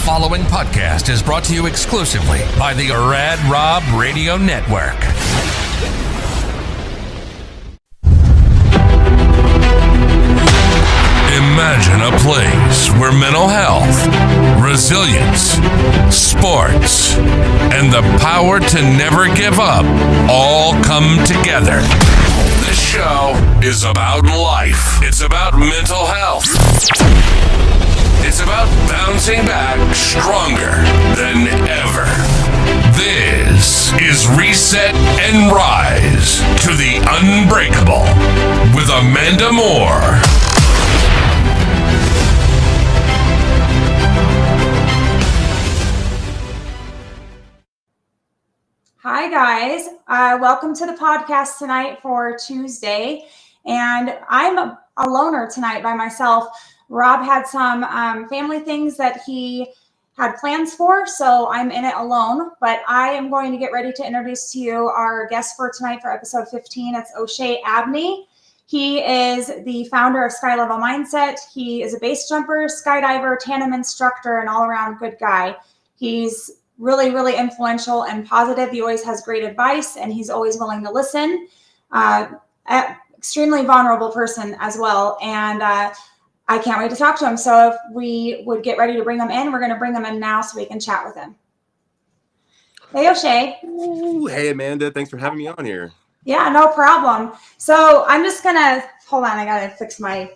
following podcast is brought to you exclusively by the Rad Rob Radio Network. Imagine a place where mental health, resilience, sports, and the power to never give up all come together. This show is about life. It's about mental health. It's about bouncing back stronger than ever. This is Reset and Rise to the Unbreakable with Amanda Moore. Hi guys, welcome to the podcast tonight for Tuesday, and I'm a loner tonight by myself. Rob had some family things that he had plans for, so I'm in it alone, but I am going to get ready to introduce to you our guest for tonight for episode 15. It's O'Shea Abney. He is the founder of Sky Level Mindset. He is a base jumper, skydiver, tandem instructor, and all-around good guy. He's really, really influential and positive. He always has great advice, and he's always willing to listen. Extremely vulnerable person as well, and I can't wait to talk to him. So if we would get ready to bring him in, we're going to bring him in now so we can chat with him. Hey, O'Shea. Ooh, hey, Amanda. Thanks for having me on here. Yeah, no problem. So I'm just going to, hold on, I got to fix my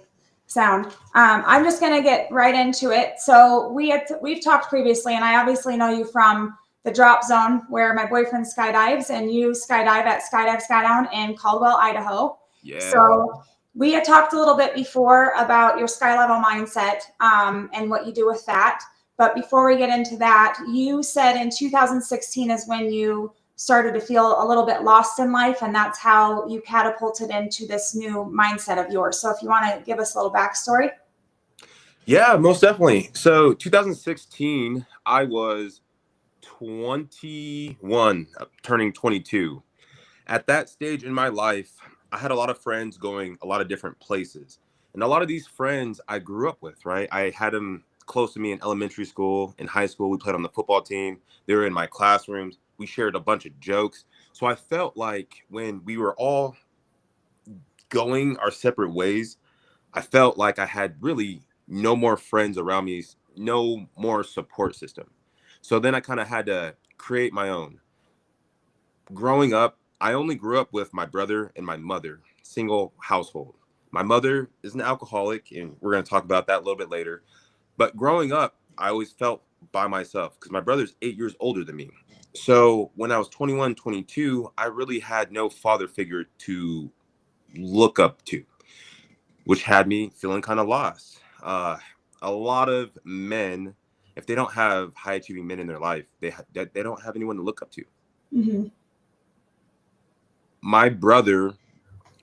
sound. I'm just going to get right into it. So we've talked previously, and I obviously know you from the drop zone where my boyfriend skydives, and you skydive at Skydive Skydown in Caldwell, Idaho. Yeah. So we had talked a little bit before about your Sky Level Mindset and what you do with that. But before we get into that, you said in 2016 is when you started to feel a little bit lost in life, and that's how you catapulted into this new mindset of yours. So if you want to give us a little backstory. Yeah, most definitely. So 2016, I was 21, turning 22. At that stage in my life, I had a lot of friends going a lot of different places. And a lot of these friends I grew up with, right? I had them close to me in elementary school, in high school. We played on the football team. They were in my classrooms. We shared a bunch of jokes. So I felt like when we were all going our separate ways, I felt like I had really no more friends around me, no more support system. So then I kind of had to create my own. Growing up, I only grew up with my brother and my mother, single household. My mother is an alcoholic, and we're going to talk about that a little bit later. But growing up, I always felt by myself because my brother's 8 years older than me. So when I was 21, 22, I really had no father figure to look up to, which had me feeling kind of lost. A lot of men, if they don't have high achieving men in their life, they don't have anyone to look up to. Mm-hmm. My brother,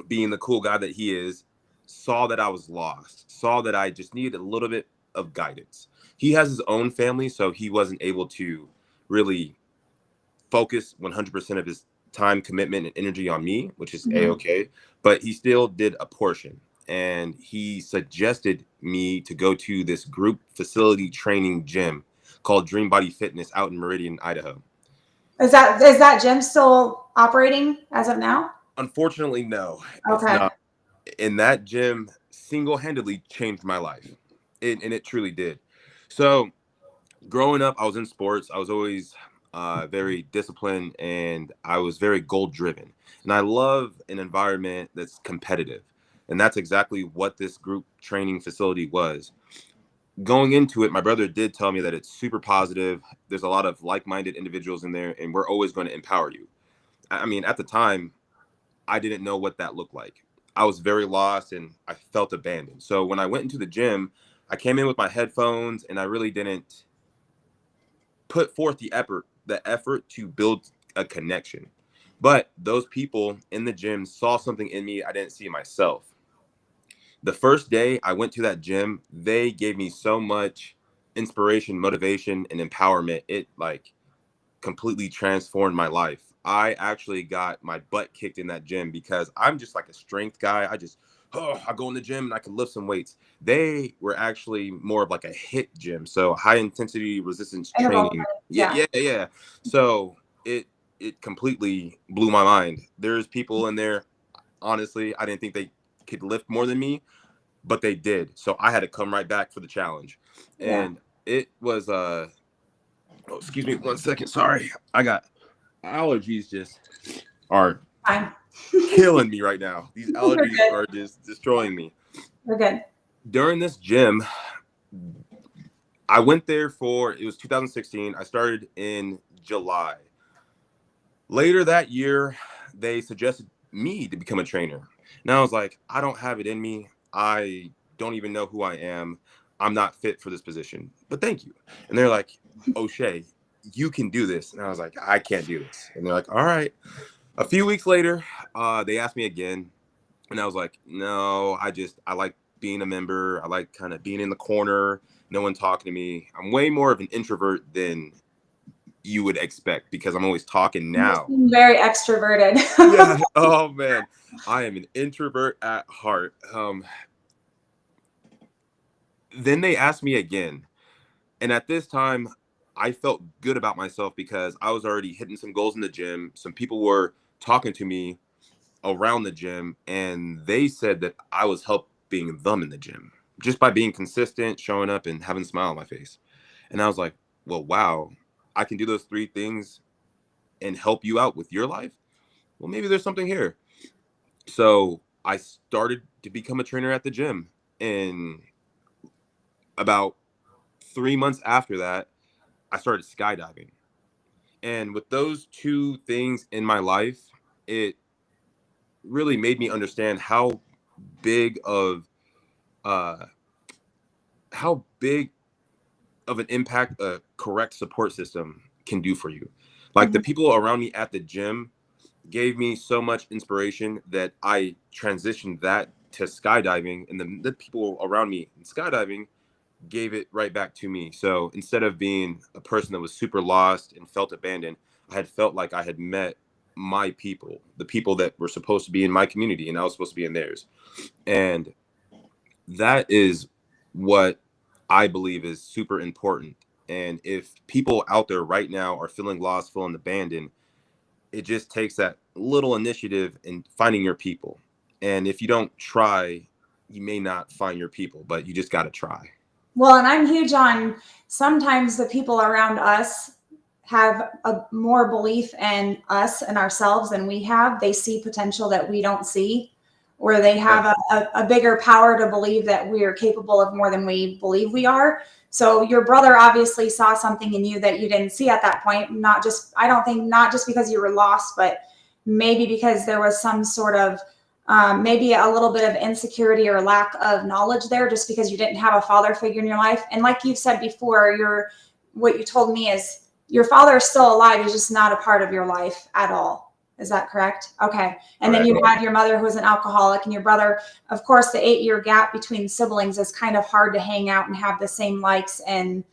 being the cool guy that he is, saw that I was lost, saw that I just needed a little bit of guidance. He has his own family, so he wasn't able to really focus 100% of his time, commitment, and energy on me, which is A-okay, but he still did a portion. And he suggested me to go to this group facility training gym called DreamBody Fitness out in Meridian, Idaho. Is that gym still operating as of now? Unfortunately, no. Okay. It's not. And that gym single-handedly changed my life. And it truly did. So growing up, I was in sports. I was always very disciplined, and I was very goal-driven. And I love an environment that's competitive. And that's exactly what this group training facility was. Going into it, my brother did tell me that it's super positive. There's a lot of like-minded individuals in there, and we're always going to empower you. I mean, at the time, I didn't know what that looked like. I was very lost, and I felt abandoned. So when I went into the gym, I came in with my headphones, and I really didn't put forth the effort to build a connection. But those people in the gym saw something in me I didn't see myself. The first day I went to that gym, they gave me so much inspiration, motivation, and empowerment. It like completely transformed my life. I actually got my butt kicked in that gym because I'm just like a strength guy. I just oh, I go in the gym and I can lift some weights. They were actually more of like a HIIT gym, so high intensity resistance Interval training. training, Yeah. So it completely blew my mind. There's people in there, honestly, I didn't think they could lift more than me, but they did. So I had to come right back for the challenge. yeah. And it was oh, excuse me 1 second. Sorry. I got allergies just are Fine. killing me right now. These You're allergies good. are just destroying me. We're good. During this gym, I went there it was 2016. I started in July. Later that year, they suggested me to become a trainer. And I was like, I don't have it in me. I don't even know who I am. I'm not fit for this position, but thank you. And they're like, O'Shea, you can do this. And I was like, I can't do this. And they're like, all right. A few weeks later, they asked me again. And I was like, no, I like being a member. I like kind of being in the corner, no one talking to me. I'm way more of an introvert than you would expect because I'm always talking now. You seem very extroverted. Yeah. Oh man, I am an introvert at heart. Then they asked me again, and at this time, I felt good about myself because I was already hitting some goals in the gym. Some people were talking to me around the gym, and they said that I was helping them in the gym just by being consistent, showing up, and having a smile on my face. And I was like, well, wow, I can do those three things and help you out with your life. Well, maybe there's something here. So I started to become a trainer at the gym. And about 3 months after that, I started skydiving. And with those two things in my life, it really made me understand big of uh how big of an impact a correct support system can do for you. Like the Mhm. people around me at the gym gave me so much inspiration that I transitioned that to skydiving, and the people around me in skydiving gave it right back to me. So instead of being a person that was super lost and felt abandoned, I had felt like I had met my people, the people that were supposed to be in my community and I was supposed to be in theirs. And that is what I believe is super important. And if people out there right now are feeling lost, feeling abandoned, it just takes that little initiative in finding your people. And if you don't try, you may not find your people, but you just got to try. Well, and I'm huge on sometimes the people around us have a more belief in us and ourselves than we have. They see potential that we don't see, or they Yeah. have a bigger power to believe that we are capable of more than we believe we are. So your brother obviously saw something in you that you didn't see at that point. I don't think not just because you were lost, but maybe because there was some sort of maybe a little bit of insecurity or lack of knowledge there, just because you didn't have a father figure in your life. And like you've said before, what you told me is your father is still alive. He's just not a part of your life at all. Is that correct? Okay. And then Correct. you had your mother who was an alcoholic, and your brother. Of course, the 8-year gap between siblings is kind of hard to hang out and have the same likes and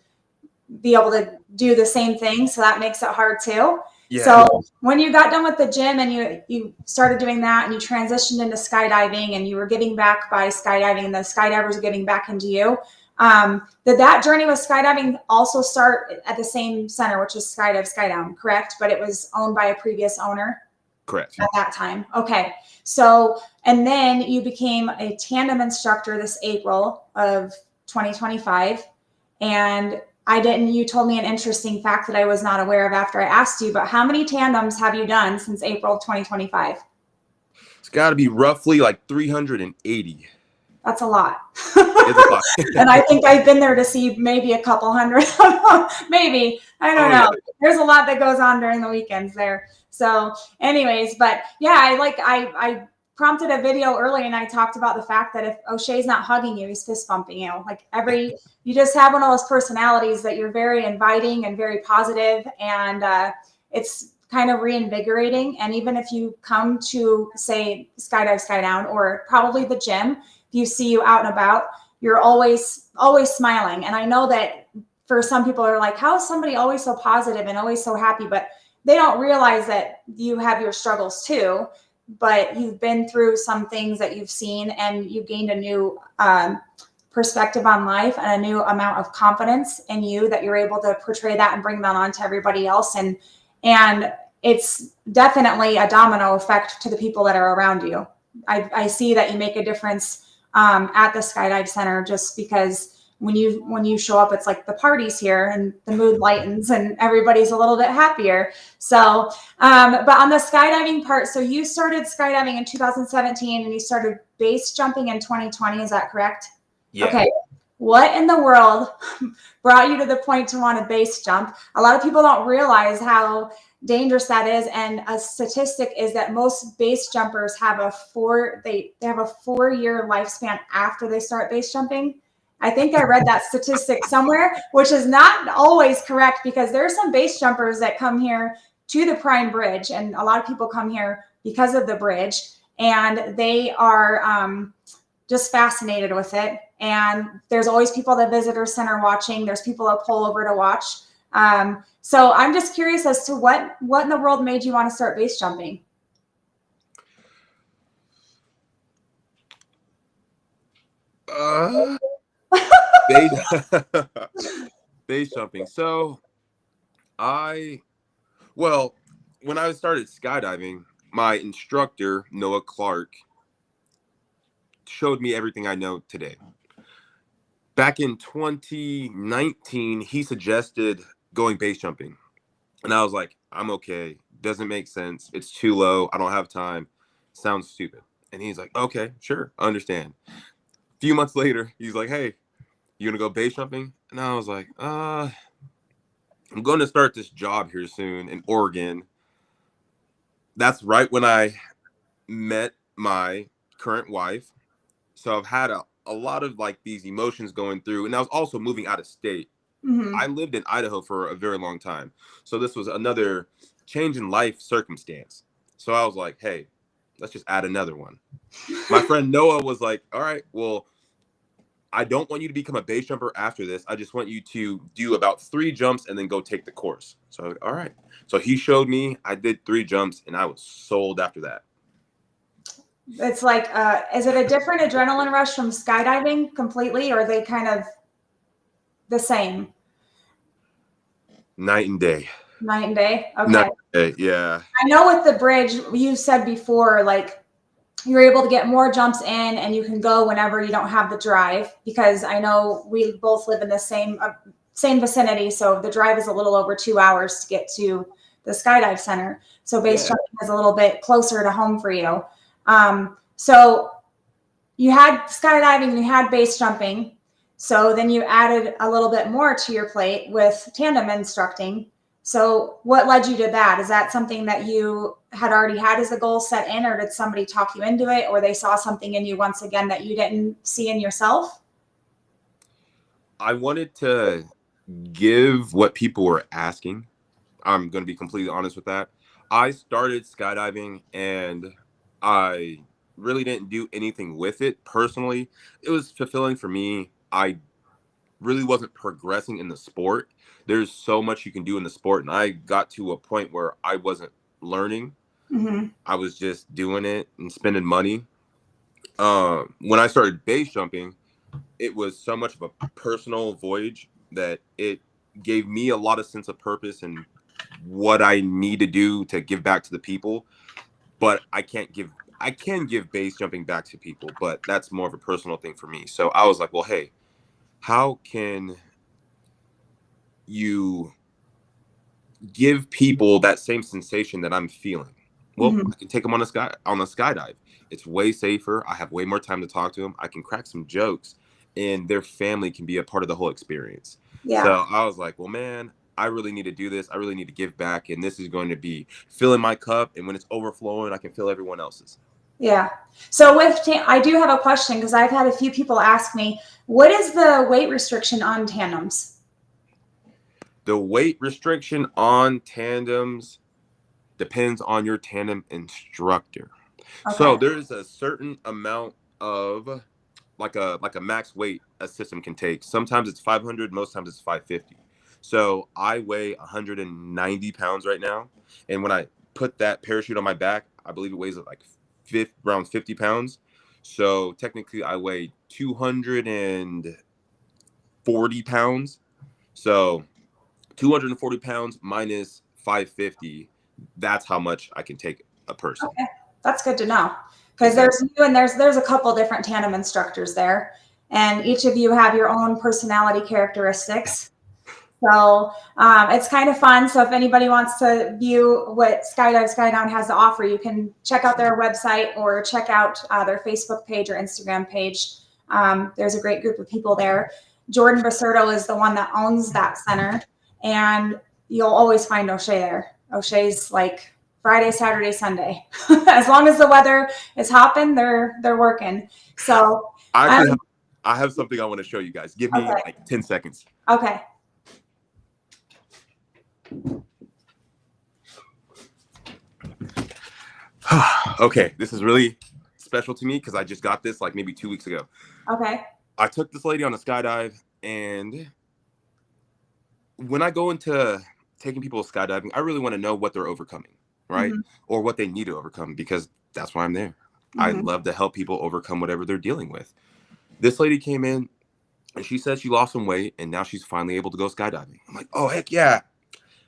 be able to do the same thing. So that makes it hard too. Yeah. So when you got done with the gym and you started doing that and you transitioned into skydiving and you were giving back by skydiving and the skydivers are giving back into you, did that journey with skydiving also start at the same center, which is Skydive Skydown, correct? But it was owned by a previous owner? Correct. At that time. Okay. So, and then you became a tandem instructor this April of 2025. And you told me an interesting fact that I was not aware of after I asked you, but how many tandems have you done since April 2025? It's got to be roughly like 380. That's a lot. It's a lot. And I think I've been there to see maybe a couple hundred. Maybe. I don't know. Yeah. There's a lot that goes on during the weekends there. So anyways, but yeah, I prompted a video early and I talked about the fact that if O'Shea's not hugging you, he's fist bumping you. Like you just have one of those personalities that you're very inviting and very positive, and it's kind of reinvigorating. And even if you come to say Skydive Skydown or probably the gym, if you see you out and about, you're always smiling. And I know that for some people are like, how is somebody always so positive and always so happy? But they don't realize that you have your struggles too. but you've been through some things that you've seen, and you gained a new perspective on life and a new amount of confidence in you that you're able to portray that and bring that on to everybody else. And it's definitely a domino effect to the people that are around you. I see that you make a difference at the Skydive Center, just because when you show up, it's like the party's here and the mood lightens and everybody's a little bit happier. So, but on the skydiving part, so you started skydiving in 2017 and you started base jumping in 2020. Is that correct? Yeah. Okay. What in the world brought you to the point to want to base jump? A lot of people don't realize how dangerous that is. And a statistic is that most base jumpers have a 4-year lifespan after they start base jumping. I think I read that statistic somewhere, which is not always correct, because there are some base jumpers that come here to the Prime Bridge, and a lot of people come here because of the bridge, and they are just fascinated with it. And there's always people at the visitor center watching. There's people that pull over to watch. So I'm just curious as to what in the world made you want to start base jumping? Base jumping. So when I started skydiving, my instructor, Noah Clark, showed me everything I know today. Back in 2019, he suggested going base jumping. And I was like, I'm okay. Doesn't make sense. It's too low. I don't have time. Sounds stupid. And he's like, okay, sure. I understand. A few months later, he's like, hey, you gonna go base jumping? And I was like, I'm going to start this job here soon in Oregon. That's right when I met my current wife. So I've had a lot of like these emotions going through, and I was also moving out of state. Mm-hmm. I lived in Idaho for a very long time. So this was another change in life circumstance. So I was like, hey, let's just add another one. My friend Noah was like, all right, well, I don't want you to become a base jumper after this. I just want you to do about 3 jumps and then go take the course. So I was like, all right. So he showed me, I did 3 jumps, and I was sold after that. It's like, is it a different adrenaline rush from skydiving completely, or are they kind of the same? Night and day. Night and day? Okay. Night and day, yeah. I know with the bridge, you said before, like, you're able to get more jumps in and you can go whenever you don't have the drive, because I know we both live in the same vicinity. So the drive is a little over 2 hours to get to the Skydive Center. So base jumping is a little bit closer to home for you. So you had skydiving, you had base jumping. So then you added a little bit more to your plate with tandem instructing. So what led you to that? Is that something that you had already had as a goal set in, or did somebody talk you into it, or they saw something in you once again that you didn't see in yourself? I wanted to give what people were asking. I'm going to be completely honest with that. I started skydiving and I really didn't do anything with it personally. It was fulfilling for me. I really wasn't progressing in the sport. There's so much you can do in the sport, and I got to a point where I wasn't learning. Mm-hmm. I was just doing it and spending money. When I started base jumping, it was so much of a personal voyage that it gave me a lot of sense of purpose and what I need to do to give back to the people. But I can give base jumping back to people, but that's more of a personal thing for me. So I was like, well, hey, how can you give people that same sensation that I'm feeling? Well, I can take them on a skydive. It's way safer. I have way more time to talk to them. I can crack some jokes, and their family can be a part of the whole experience. Yeah. So I was like, well, man, I really need to do this. I really need to give back, and this is going to be filling my cup. And when it's overflowing, I can fill everyone else's. Yeah. So I do have a question, because I've had a few people ask me, what is the weight restriction on tandems? The weight restriction on tandems depends on your tandem instructor. Okay. So there's a certain amount of like a max weight a system can take. Sometimes it's 500, most times it's 550. So I weigh 190 pounds right now. And when I put that parachute on my back, I believe it weighs like around 50 pounds. So technically I weigh 240 pounds. So 240 pounds minus 550, that's how much I can take a person. Okay. That's good to know, because there's you and there's a couple different tandem instructors there, and each of you have your own personality characteristics. So it's kind of fun. So if anybody wants to view what Skydown has to offer, you can check out their website or check out their Facebook page or Instagram page. There's a great group of people there. Jordan Baserto is the one that owns that center, and you'll always find O'Shea there. O'Shea's like Friday, Saturday, Sunday. As long as the weather is hopping, they're working. So I have something I want to show you guys. Give me like 10 seconds. Okay. Okay, this is really special to me because I just got this like maybe 2 weeks ago. Okay. I took this lady on a skydive, and when I go into taking people skydiving, I really want to know what they're overcoming, right? Mm-hmm. Or what they need to overcome, because that's why I'm there. Mm-hmm. I love to help people overcome whatever they're dealing with. This lady came in and she said she lost some weight and now she's finally able to go skydiving. I'm like, oh, heck yeah.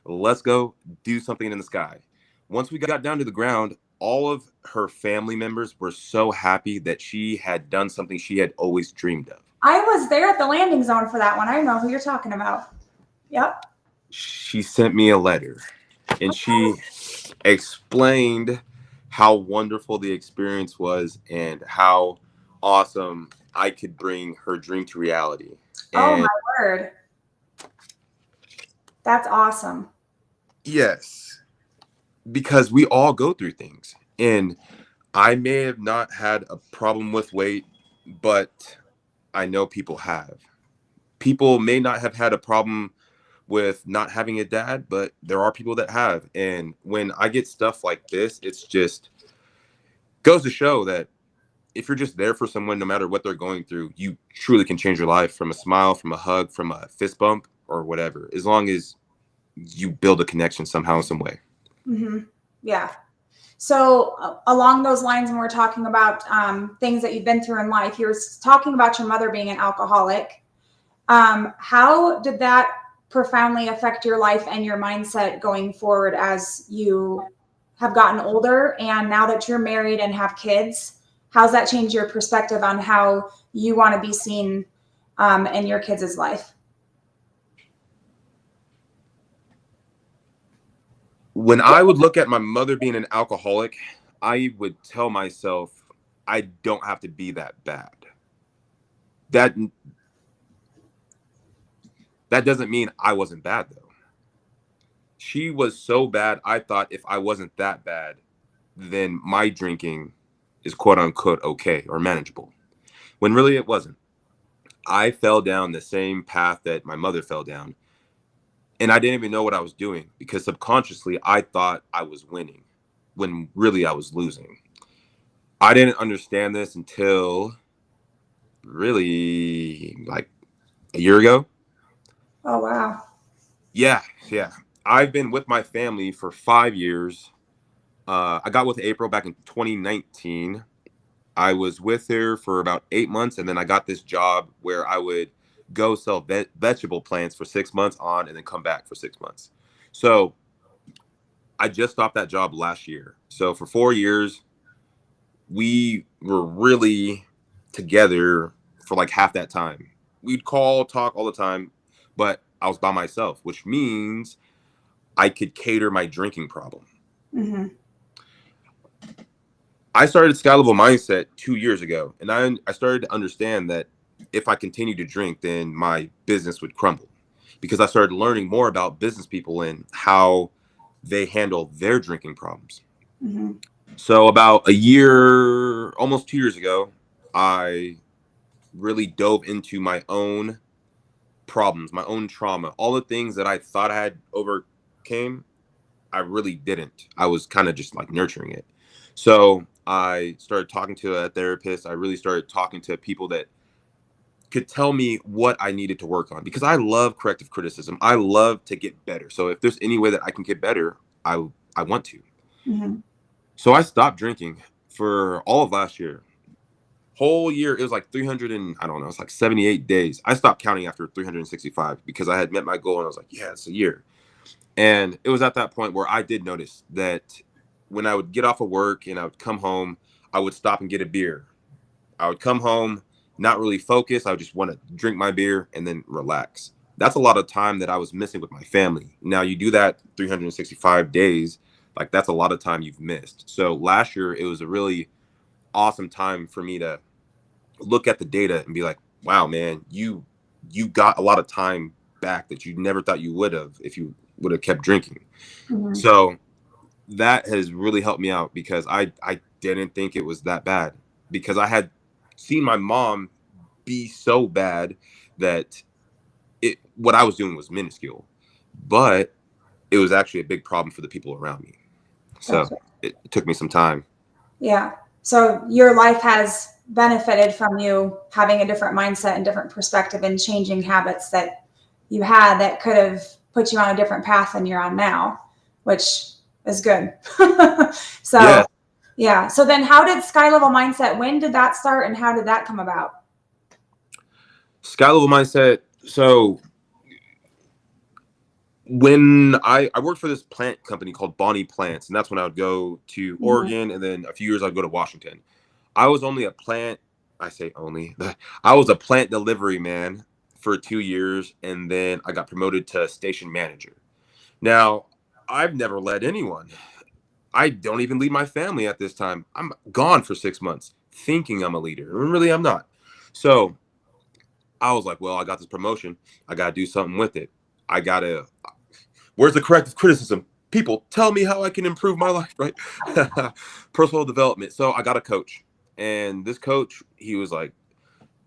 Let's go do something in the sky. Once we got down to the ground, all of her family members were so happy that she had done something she had always dreamed of. I was there at the landing zone for that one. I know who you're talking about. Yep. She sent me a letter and she explained how wonderful the experience was and how awesome I could bring her dream to reality. Oh, my word. That's awesome. Yes, because we all go through things, and I may have not had a problem with weight, but I know people have. People may not have had a problem with not having a dad, but there are people that have. And when I get stuff like this, it's just goes to show that if you're just there for someone, no matter what they're going through, you truly can change your life from a smile, from a hug, from a fist bump, or whatever, as long as you build a connection somehow, some way. Mm-hmm. Yeah. So along those lines, when we're talking about things that you've been through in life, you're talking about your mother being an alcoholic. How did that profoundly affect your life and your mindset going forward as you have gotten older, and now that you're married and have kids? How's that changed your perspective on how you want to be seen in your kids' life? When I would look at my mother being an alcoholic, I would tell myself, I don't have to be that bad. That doesn't mean I wasn't bad, though. She was so bad, I thought if I wasn't that bad, then my drinking is quote unquote okay or manageable, when really it wasn't. I fell down the same path that my mother fell down. And I didn't even know what I was doing, because subconsciously I thought I was winning when really I was losing. I didn't understand this until really like a year ago. Oh, wow. Yeah. I've been with my family for 5 years. I got with April back in 2019. I was with her for about 8 months, and then I got this job where I would go sell vegetable plants for 6 months on and then come back for 6 months. So I just stopped that job last year. So for 4 years, we were really together for like half that time. We'd call, talk all the time, but I was by myself, which means I could cater my drinking problem. Mm-hmm. I started Sky Level Mindset 2 years ago, and I started to understand that if I continued to drink, then my business would crumble, because I started learning more about business people and how they handle their drinking problems. Mm-hmm. So about a year, almost 2 years ago, I really dove into my own problems, my own trauma, all the things that I thought I had overcame. I really didn't. I was kind of just like nurturing it. So I started talking to a therapist. I really started talking to people that could tell me what I needed to work on, because I love corrective criticism. I love to get better. So if there's any way that I can get better, I want to. Mm-hmm. So I stopped drinking for all of last year. Whole year, it was like 300 and I don't know, it's like 78 days. I stopped counting after 365 because I had met my goal and I was like, yeah, it's a year. And it was at that point where I did notice that when I would get off of work and I would come home, I would stop and get a beer. I would come home, not really focus. I would just want to drink my beer and then relax. That's a lot of time that I was missing with my family. Now you do that 365 days, like that's a lot of time you've missed. So last year it was a really awesome time for me to look at the data and be like, wow, man, you got a lot of time back that you never thought you would have if you would have kept drinking. Mhm. So that has really helped me out because I didn't think it was that bad because I had seen my mom be so bad that what I was doing was minuscule, but it was actually a big problem for the people around me. So Gotcha. it took me some time. Yeah. So your life has benefited from you having a different mindset and different perspective and changing habits that you had that could have put you on a different path than you're on now, which is good. So, Yeah. yeah. So then how did Sky Level Mindset, when did that start and how did that come about? Sky level mindset. So when I worked for this plant company called Bonnie Plants, and that's when I would go to Mhm. Oregon, and then a few years I'd go to Washington. I was only a plant, I say only, I was a plant delivery man for 2 years, and then I got promoted to station manager. Now, I've never led anyone. I don't even lead my family at this time. I'm gone for 6 months thinking I'm a leader. And really, I'm not. So I was like, well, I got this promotion. I got to do something with it. I got to, where's the corrective criticism? People tell me how I can improve my life, right? Personal development. So I got a coach. And this coach, he was like,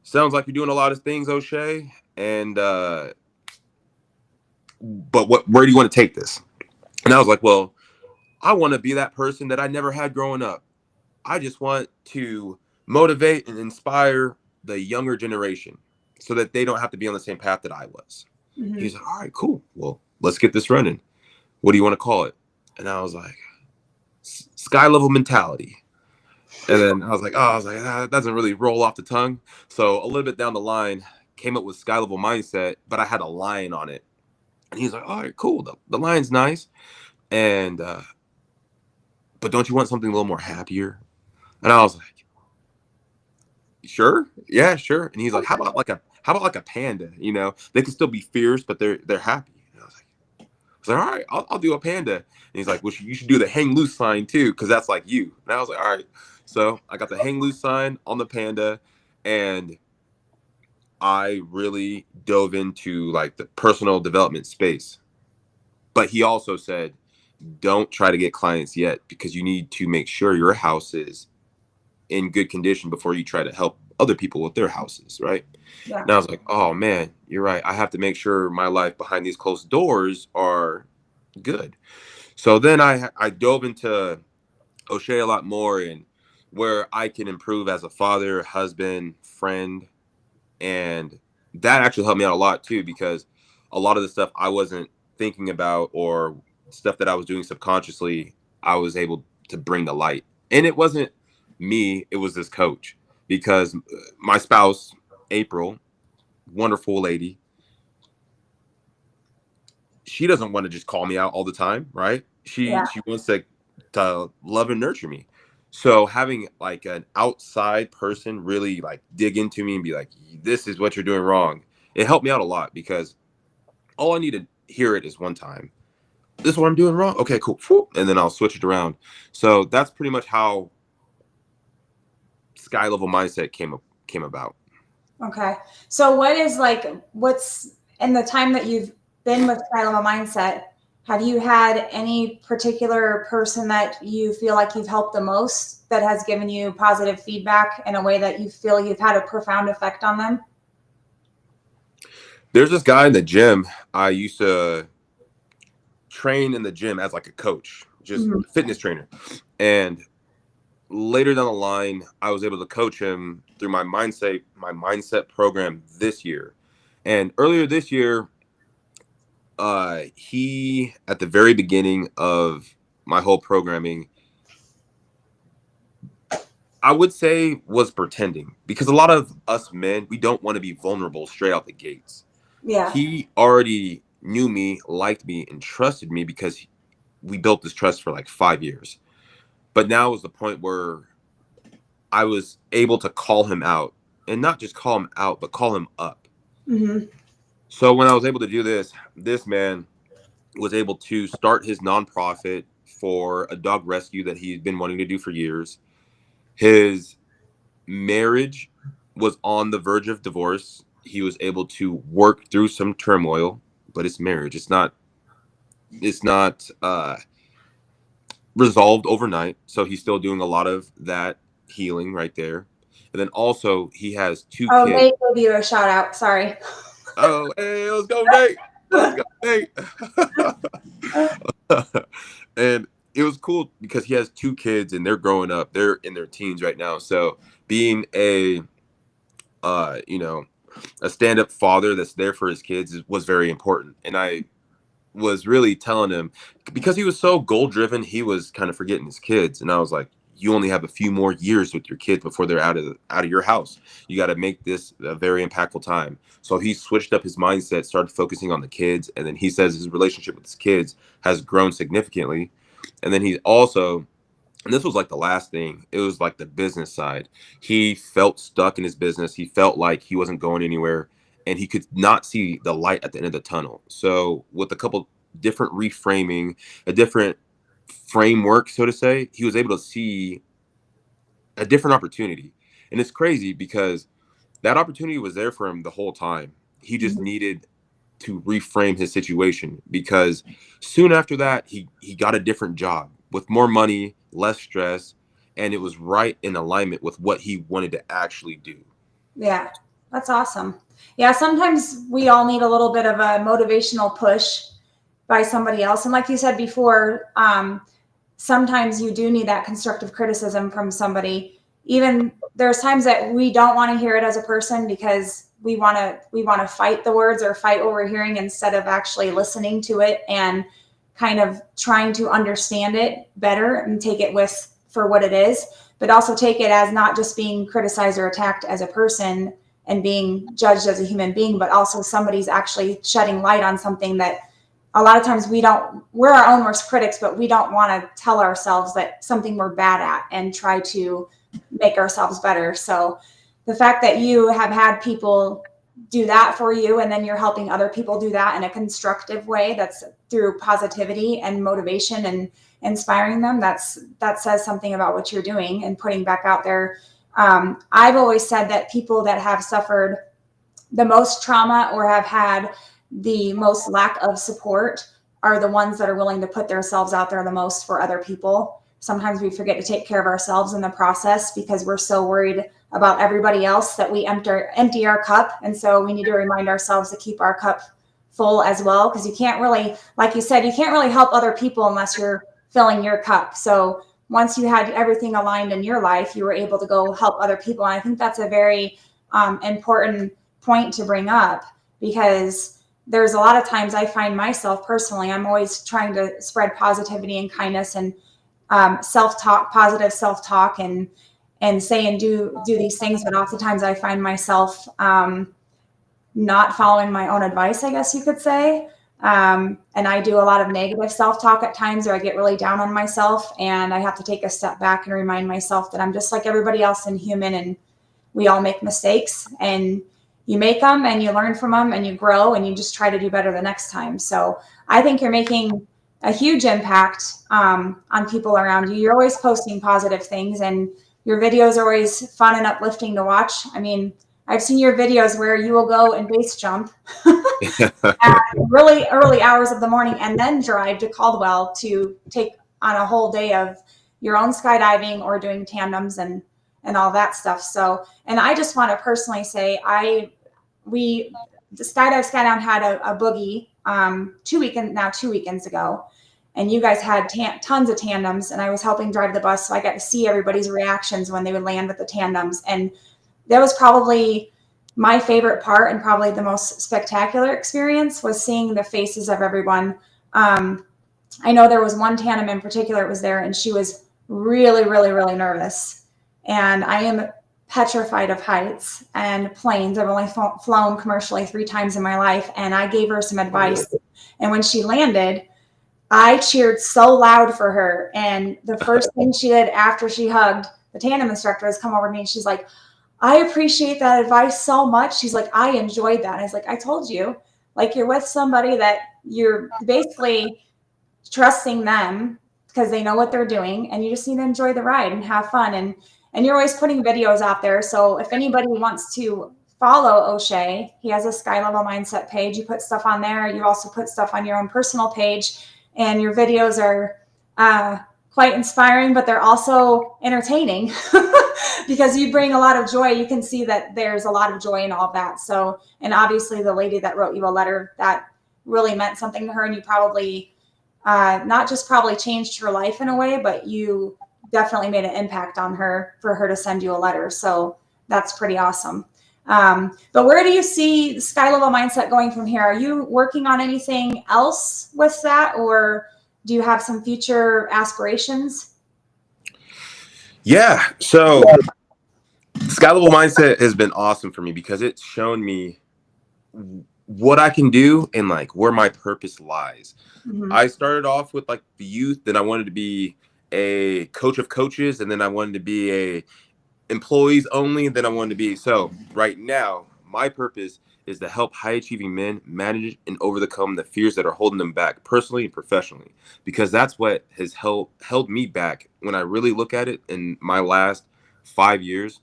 sounds like you're doing a lot of things, O'Shea. And, but where do you want to take this? And I was like, well, I want to be that person that I never had growing up. I just want to motivate and inspire the younger generation so that they don't have to be on the same path that I was. Mhm. He's like, all right, cool. Well, let's get this running. What do you want to call it? And I was like, sky level mentality. And then that doesn't really roll off the tongue. So a little bit down the line, came up with sky level mindset, but I had a line on it. And he's like, all right, cool. The line's nice. And, but don't you want something a little more happier? And I was like, sure, yeah, sure. And he's like, how about like a panda? You know, they can still be fierce, but they're happy. And I was like, all right, I'll do a panda. And he's like, well, you should do the hang loose sign too, because that's like you. And I was like, all right. So I got the hang loose sign on the panda, and I really dove into like the personal development space. But he also said, don't try to get clients yet because you need to make sure your house is in good condition before you try to help other people with their houses, right? Yeah. And I was like, oh man, you're right. I have to make sure my life behind these closed doors are good. So then I dove into O'Shea a lot more and where I can improve as a father, husband, friend. And that actually helped me out a lot too, because a lot of the stuff I wasn't thinking about or stuff that I was doing subconsciously, I was able to bring to light. And it wasn't me, it was this coach, because my spouse, April, wonderful lady, she doesn't want to just call me out all the time, right? Yeah. She wants to love and nurture me. So having like an outside person really like dig into me and be like, this is what you're doing wrong. It helped me out a lot because all I need to hear it is one time. This is what I'm doing wrong. Okay, cool. And then I'll switch it around. So that's pretty much how sky level mindset came about. Okay. So what's in the time that you've been with Sky Level Mindset, have you had any particular person that you feel like you've helped the most that has given you positive feedback in a way that you feel you've had a profound effect on them? There's this guy in the gym. I used to train in the gym as like a coach, just Mhm. fitness trainer. And later down the line, I was able to coach him through my mindset program this year. And earlier this year, he at the very beginning of my whole programming, I would say was pretending, because a lot of us men, we don't want to be vulnerable straight out the gates. Yeah. He already knew me, liked me, and trusted me because we built this trust for like 5 years. But now was the point where I was able to call him out, and not just call him out, but call him up. Mm-hmm. So when I was able to do this, this man was able to start his nonprofit for a dog rescue that he'd been wanting to do for years. His marriage was on the verge of divorce. He was able to work through some turmoil, but it's marriage. It's not resolved overnight. So he's still doing a lot of that healing right there. And then also he has two Oh, kids. Nate gave you a shout out. Sorry. Oh, hey, let's go, Nate. Let's go, Nate. And it was cool because he has two kids and they're growing up. They're in their teens right now. So being a a stand-up father that's there for his kids was very important. And I was really telling him, because he was so goal driven, he was kind of forgetting his kids. And I was like, you only have a few more years with your kids before they're out of your house. You got to make this a very impactful time. So he switched up his mindset, started focusing on the kids. And then he says his relationship with his kids has grown significantly. And then he also, and this was like the last thing, it was like the business side. He felt stuck in his business. He felt like he wasn't going anywhere, and he could not see the light at the end of the tunnel. So with a couple different reframing, a different framework, so to say, he was able to see a different opportunity. And it's crazy because that opportunity was there for him the whole time. He just needed to reframe his situation, because soon after that, he got a different job with more money, less stress, and it was right in alignment with what he wanted to actually do. Yeah, that's awesome. Yeah, sometimes we all need a little bit of a motivational push by somebody else. And like you said before, sometimes you do need that constructive criticism from somebody. Even there's times that we don't want to hear it as a person because we want to fight the words or fight what we're hearing instead of actually listening to it and kind of trying to understand it better and take it for what it is, but also take it as not just being criticized or attacked as a person and being judged as a human being, but also somebody's actually shedding light on something that a lot of times we're our own worst critics, but we don't want to tell ourselves that something we're bad at and try to make ourselves better. So the fact that you have had people do that for you, and then you're helping other people do that in a constructive way, that's through positivity and motivation and inspiring them, that says something about what you're doing and putting back out there. I've always said that people that have suffered the most trauma or have had the most lack of support are the ones that are willing to put themselves out there the most for other people. Sometimes we forget to take care of ourselves in the process because we're so worried about everybody else that we empty our cup. And so we need to remind ourselves to keep our cup full as well, because you can't really, like you said, you can't really help other people unless you're filling your cup. So once you had everything aligned in your life, you were able to go help other people. And I think that's a very important point to bring up, because there's a lot of times I find myself personally, I'm always trying to spread positivity and kindness and self-talk, positive self-talk, and say and do these things. But oftentimes I find myself not following my own advice, I guess you could say. And I do a lot of negative self-talk at times, or I get really down on myself, and I have to take a step back and remind myself that I'm just like everybody else and human, and we all make mistakes, and you make them and you learn from them and you grow and you just try to do better the next time. So I think you're making a huge impact on people around you. You're always posting positive things, and your videos are always fun and uplifting to watch. I mean, I've seen your videos where you will go and base jump at really early hours of the morning and then drive to Caldwell to take on a whole day of your own skydiving or doing tandems and all that stuff. So, and I just want to personally say, the Skydown had a boogie 2 weekends ago, and you guys had tons of tandems, and I was helping drive the bus, so I got to see everybody's reactions when they would land with the tandems. And that was probably my favorite part, and probably the most spectacular experience was seeing the faces of everyone. I know there was one tandem in particular that was there, and she was really, really, really nervous. and I am petrified of heights and planes. I've only flown commercially 3 times in my life, and I gave her some advice. And when she landed, I cheered so loud for her. And the first thing she did after she hugged the tandem instructor is come over to me, and she's like, I appreciate that advice so much. She's like, I enjoyed that. And I was like, I told you, like, you're with somebody that you're basically trusting them because they know what they're doing, and you just need to enjoy the ride and have fun. And you're always putting videos out there. So if anybody wants to follow O'Shea, he has a Sky Level Mindset page. You put stuff on there. You also put stuff on your own personal page, and your videos are quite inspiring, but they're also entertaining because you bring a lot of joy. You can see that there's a lot of joy in all of that. So, and obviously the lady that wrote you a letter, that really meant something to her, and you probably not just probably changed her life in a way, but you definitely made an impact on her for her to send you a letter. So that's pretty awesome. But where do you see Sky Level Mindset going from here? Are you working on anything else with that, or do you have some future aspirations? Yeah. So Sky Level Mindset has been awesome for me because it's shown me what I can do and like where my purpose lies. Mm-hmm. I started off with like the youth, then I wanted to be a coach of coaches, and then I wanted to be a employees only, and then I wanted to be. So right now, my purpose is to help high achieving men manage and overcome the fears that are holding them back personally and professionally, because that's what has held me back. When I really look at it in my last 5 years,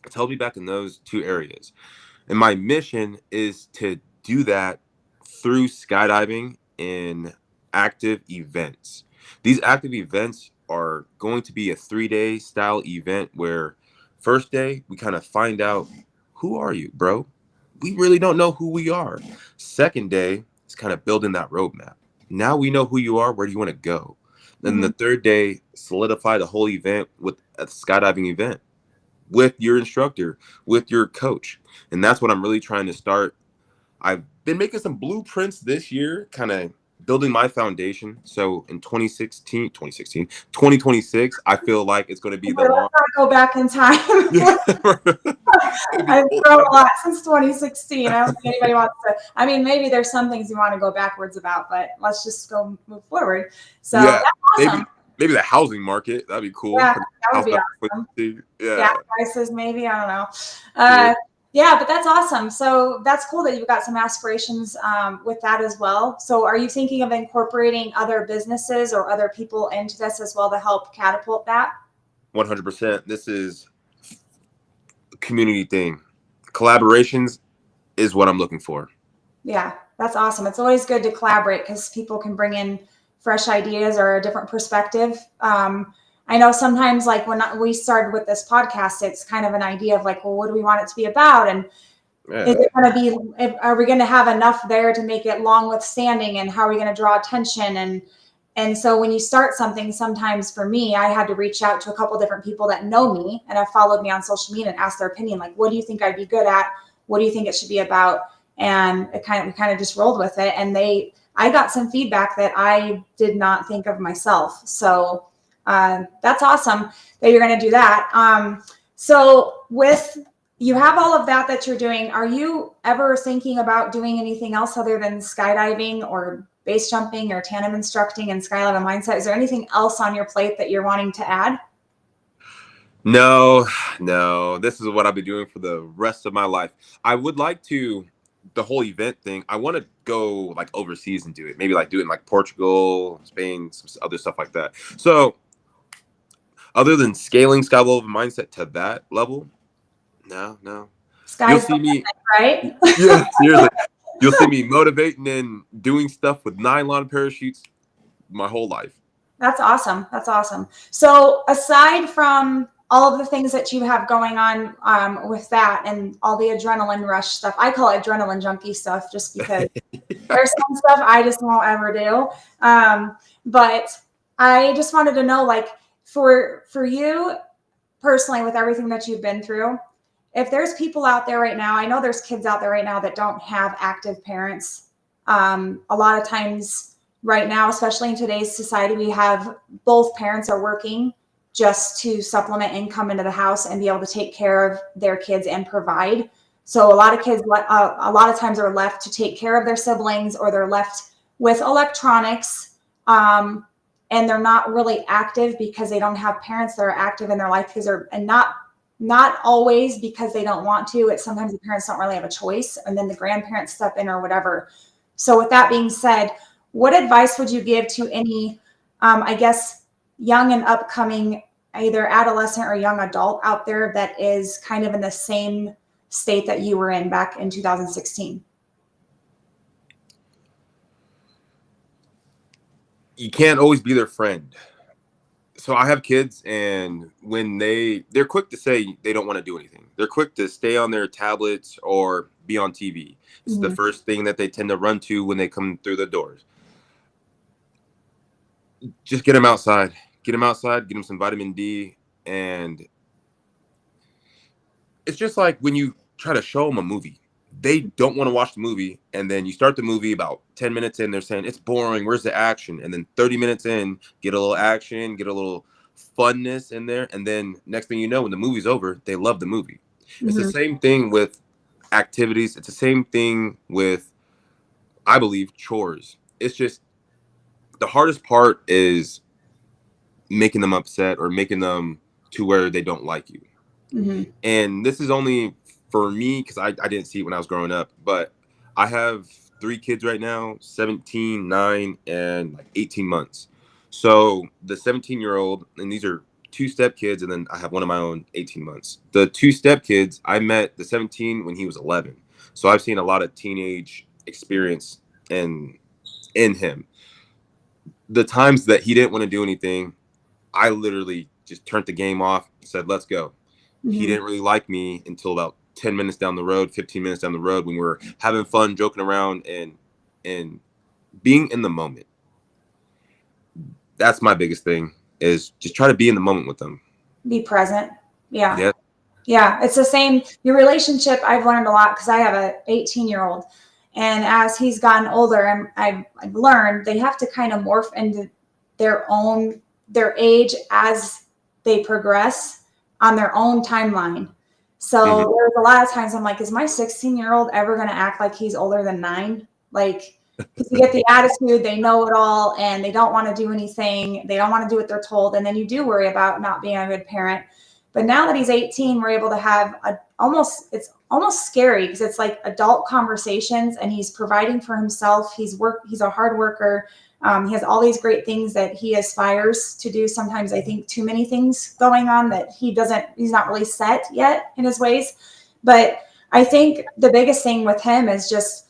it's held me back in those 2 areas. And my mission is to do that through skydiving in active events. These active events are going to be a 3-day style event where first day we kind of find out, who are you, bro? We really don't know who we are. Second day is kind of building that roadmap. Now we know who you are. Where do you want to go? Then the third day, solidify the whole event with a skydiving event with your instructor, with your coach. And that's what I'm really trying to start. I've been making some blueprints this year, kind of building my foundation. So in 2026, I feel like it's going to be the long. Let's not go back in time. I've grown a lot since 2016. I don't think anybody wants to. I mean, maybe there's some things you want to go backwards about, but let's just go move forward. So yeah, that's awesome. Maybe the housing market. That'd be cool. Yeah, that would be awesome. Yeah. Gas prices, maybe. I don't know. Yeah, but that's awesome. So that's cool that you've got some aspirations with that as well. So are you thinking of incorporating other businesses or other people into this as well to help catapult that? 100%. This is a community thing. Collaborations is what I'm looking for. Yeah, that's awesome. It's always good to collaborate because people can bring in fresh ideas or a different perspective. I know sometimes, like when we started with this podcast, it's kind of an idea of like, well, what do we want it to be about? And is it going to be, are we going to have enough there to make it long withstanding? And how are we going to draw attention? And so when you start something, sometimes for me, I had to reach out to a couple different people that know me and have followed me on social media and ask their opinion. Like, what do you think I'd be good at? What do you think it should be about? And we kind of just rolled with it. And I got some feedback that I did not think of myself. So that's awesome that you're going to do that. So you have all of that you're doing. Are you ever thinking about doing anything else other than skydiving or base jumping or tandem instructing and Sky Level Mindset? Is there anything else on your plate that you're wanting to add? No. This is what I'll be doing for the rest of my life. I would like to, the whole event thing, I want to go like overseas and do it. Maybe like do it in like Portugal, Spain, some other stuff like that. So other than scaling Sky Level Mindset to that level, no. You'll see me, right? Yeah, seriously. You'll see me motivating and doing stuff with nylon parachutes my whole life. That's awesome. That's awesome. So aside from all of the things that you have going on with that and all the adrenaline rush stuff, I call it adrenaline junkie stuff just because there's some stuff I just won't ever do. But I just wanted to know, like, for you personally, with everything that you've been through, if there's people out there right now, I know there's kids out there right now that don't have active parents. A lot of times right now, especially in today's society, we have both parents are working just to supplement income into the house and be able to take care of their kids and provide. So a lot of kids, a lot of times are left to take care of their siblings, or they're left with electronics, and they're not really active because they don't have parents that are active in their life, and not always because they don't want to. It's sometimes the parents don't really have a choice, and then the grandparents step in or whatever. So with that being said, what advice would you give to any, I guess, young and upcoming, either adolescent or young adult out there that is kind of in the same state that you were in back in 2016? You can't always be their friend. So I have kids, and when they're quick to say they don't want to do anything. They're quick to stay on their tablets or be on TV. It's the first thing that they tend to run to when they come through the doors. Just get them outside. Get them outside, get them some vitamin D. And it's just like when you try to show them a movie. They don't want to watch the movie, and then you start the movie about 10 minutes in, they're saying, it's boring, where's the action? And then 30 minutes in, get a little action, get a little funness in there, and then next thing you know, when the movie's over, they love the movie. It's the same thing with activities. It's the same thing with, I believe, chores. It's just the hardest part is making them upset or making them to where they don't like you. And this is only for me because I didn't see it when I was growing up, but I have 3 kids right now, 17, 9, and like 18 months. So the 17-year-old, and these are 2 step kids, and then I have one of my own, 18 months. The 2 step kids, I met the 17 when he was 11. So I've seen a lot of teenage experience in him. The times that he didn't want to do anything, I literally just turned the game off, said, let's go. He didn't really like me until about 10 minutes down the road, 15 minutes down the road, when we were having fun, joking around, and being in the moment. That's my biggest thing, is just try to be in the moment with them. Be present. Yeah. Yeah. It's the same. Your relationship, I've learned a lot because I have a 18-year-old, and as he's gotten older, I've learned they have to kind of morph into their age as they progress on their own timeline. So there's a lot of times I'm like, is my 16-year-old ever going to act like he's older than 9? Like, because you get the attitude, they know it all, and they don't want to do anything. They don't want to do what they're told. And then you do worry about not being a good parent. But now that he's 18, we're able to have it's almost scary because it's like adult conversations, and he's providing for himself. He's a hard worker. He has all these great things that he aspires to do. Sometimes I think too many things going on that he's not really set yet in his ways. But I think the biggest thing with him is just,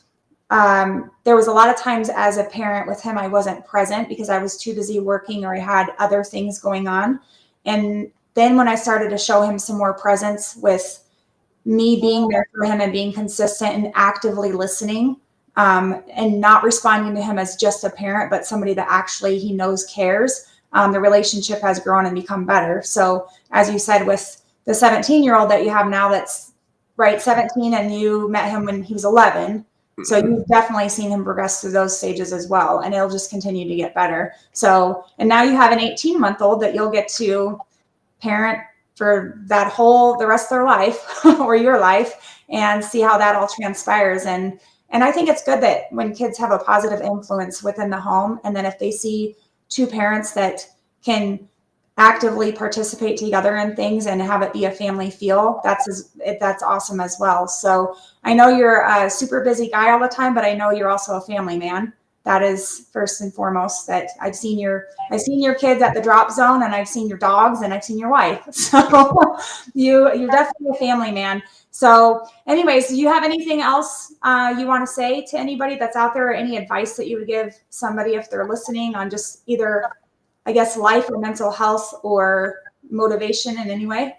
there was a lot of times as a parent with him, I wasn't present because I was too busy working or I had other things going on. And then when I started to show him some more presence with me being there for him and being consistent and actively listening, and not responding to him as just a parent, but somebody that actually he knows cares, the relationship has grown and become better. So as you said, with the 17-year-old that you have now, that's right, 17, and you met him when he was 11. So you've definitely seen him progress through those stages as well, and it'll just continue to get better. So, and now you have an 18-month-old that you'll get to parent for the rest of their life or your life, and see how that all transpires. And I think it's good that when kids have a positive influence within the home, and then if they see 2 parents that can actively participate together in things and have it be a family feel, that's awesome as well. So I know you're a super busy guy all the time, but I know you're also a family man. That is first and foremost. That I've seen your kids at the drop zone, and I've seen your dogs, and I've seen your wife. So you're definitely a family man. So anyways, do you have anything else you want to say to anybody that's out there, or any advice that you would give somebody if they're listening on just either, I guess, life or mental health or motivation in any way?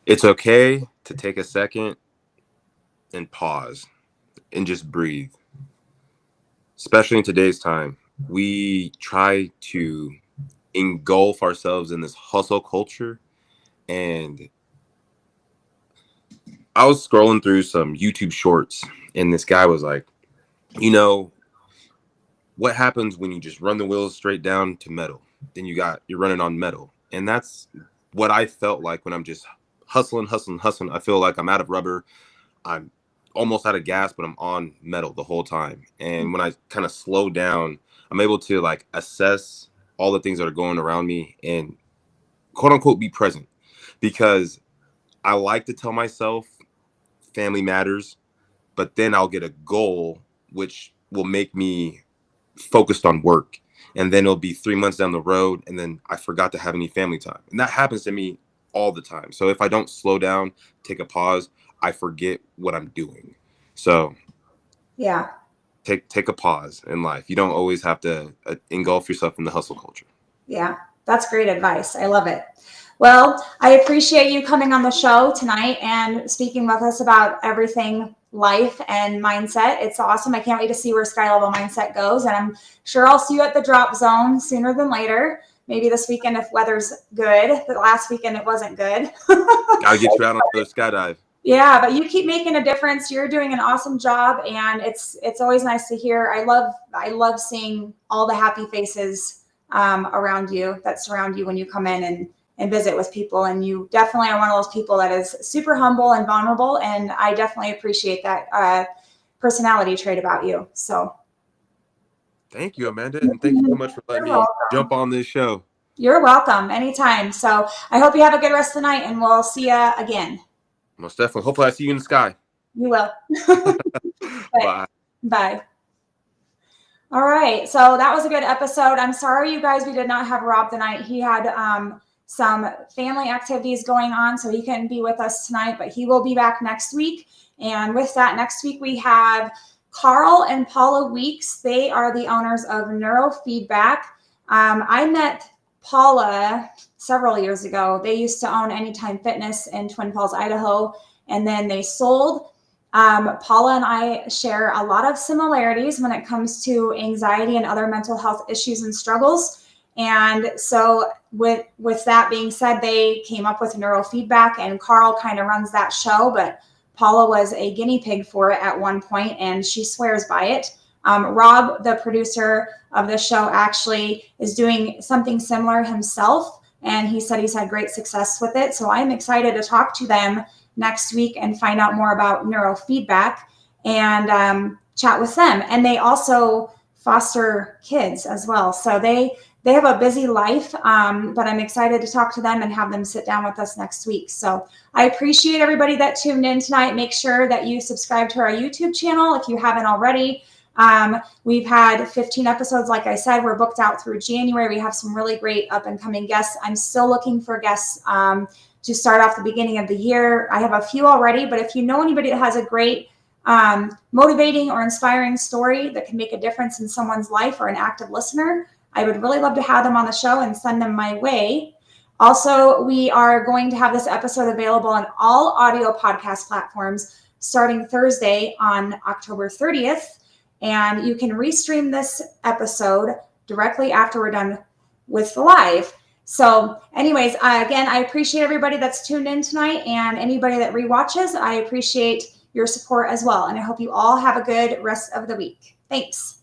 It's okay to take a second and pause and just breathe. Especially in today's time, we try to engulf ourselves in this hustle culture. And I was scrolling through some YouTube shorts, and this guy was like, what happens when you just run the wheels straight down to metal? then you're running on metal. And that's what I felt like when I'm just hustling. I feel like I'm out of rubber. I'm almost out of gas, but I'm on metal the whole time. And when I kind of slow down, I'm able to like assess all the things that are going around me and quote unquote be present, because I like to tell myself family matters, but then I'll get a goal which will make me focused on work. And then it'll be 3 months down the road, and then I forgot to have any family time. And that happens to me all the time. So if I don't slow down, take a pause, I forget what I'm doing. So yeah, take a pause in life. You don't always have to engulf yourself in the hustle culture. yeah, that's great advice. I love it. Well, I appreciate you coming on the show tonight and speaking with us about everything life and mindset. It's awesome. I can't wait to see where Sky Level Mindset goes. And I'm sure I'll see you at the drop zone sooner than later. Maybe this weekend if weather's good. The last weekend it wasn't good. Gotta get you out on the skydive. Yeah, but you keep making a difference. You're doing an awesome job, and it's always nice to hear. I love seeing all the happy faces around you that surround you when you come in and visit with people. And you definitely are one of those people that is super humble and vulnerable, and I definitely appreciate that personality trait about you. So thank you, Amanda, and thank you so much for letting me jump on this show. You're welcome anytime. So I hope you have a good rest of the night, and we'll see you again. Most definitely. Hopefully I see you in the sky. You will. Bye. Bye. All right. So that was a good episode. I'm sorry, you guys, we did not have Rob tonight. He had some family activities going on, so he couldn't be with us tonight, but he will be back next week. And with that, next week we have Carl and Paula Weeks. They are the owners of Neurofeedback. I met Paula several years ago. They used to own Anytime Fitness in Twin Falls, Idaho, and then they sold. Paula and I share a lot of similarities when it comes to anxiety and other mental health issues and struggles. And so with that being said, they came up with Neurofeedback, and Carl kind of runs that show, but Paula was a guinea pig for it at one point, and she swears by it. Rob, the producer of the show, actually is doing something similar himself, and he said he's had great success with it. So I'm excited to talk to them next week and find out more about Neurofeedback and chat with them. And they also foster kids as well. So they have a busy life, but I'm excited to talk to them and have them sit down with us next week. So I appreciate everybody that tuned in tonight. Make sure that you subscribe to our YouTube channel if you haven't already. We've had 15 episodes. Like I said, we're booked out through January. We have some really great up and coming guests. I'm still looking for guests to start off the beginning of the year. I have a few already, but if you know anybody that has a great motivating or inspiring story that can make a difference in someone's life, or an active listener, I would really love to have them on the show and send them my way. Also, we are going to have this episode available on all audio podcast platforms starting Thursday on October 30th. And you can restream this episode directly after we're done with the live. So anyways, again, I appreciate everybody that's tuned in tonight, and anybody that rewatches, I appreciate your support as well. And I hope you all have a good rest of the week. Thanks.